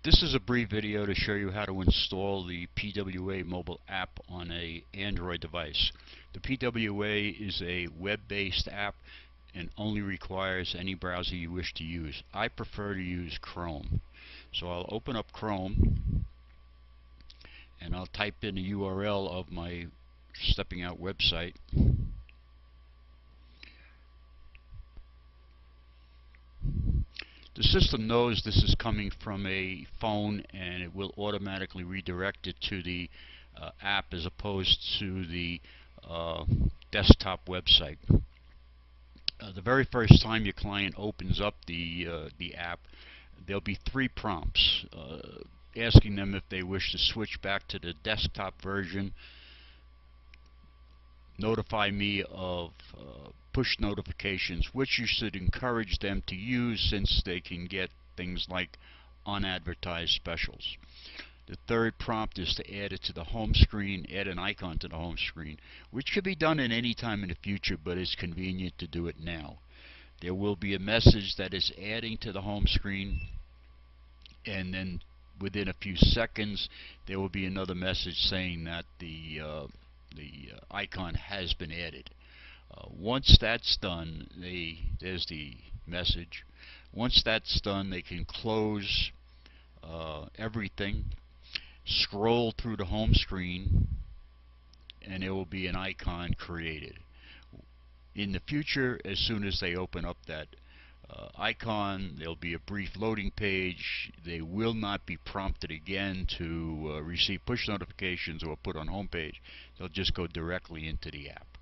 This is a brief video to show you how to install the PWA mobile app on an Android device. The PWA is a web-based app and only requires any browser you wish to use. I prefer to use Chrome. So I'll open up Chrome and I'll type in the URL of my Stepping Out website. The system knows this is coming from a phone and it will automatically redirect it to the app as opposed to the desktop website. The very first time your client opens up the app, there'll be three prompts asking them if they wish to switch back to the desktop version, notify me of push notifications, which you should encourage them to use since they can get things like unadvertised specials. The third prompt is to add it to the home screen, add an icon to the home screen, which could be done at any time in the future, but it's convenient to do it now. There will be a message that is adding to the home screen, and then within a few seconds there will be another message saying that the icon has been added. Once that's done, there's the message. Once that's done, they can close everything, scroll through the home screen, and there will be an icon created. In the future, as soon as they open up that icon, there'll be a brief loading page. They will not be prompted again to receive push notifications or put on home page. They'll just go directly into the app.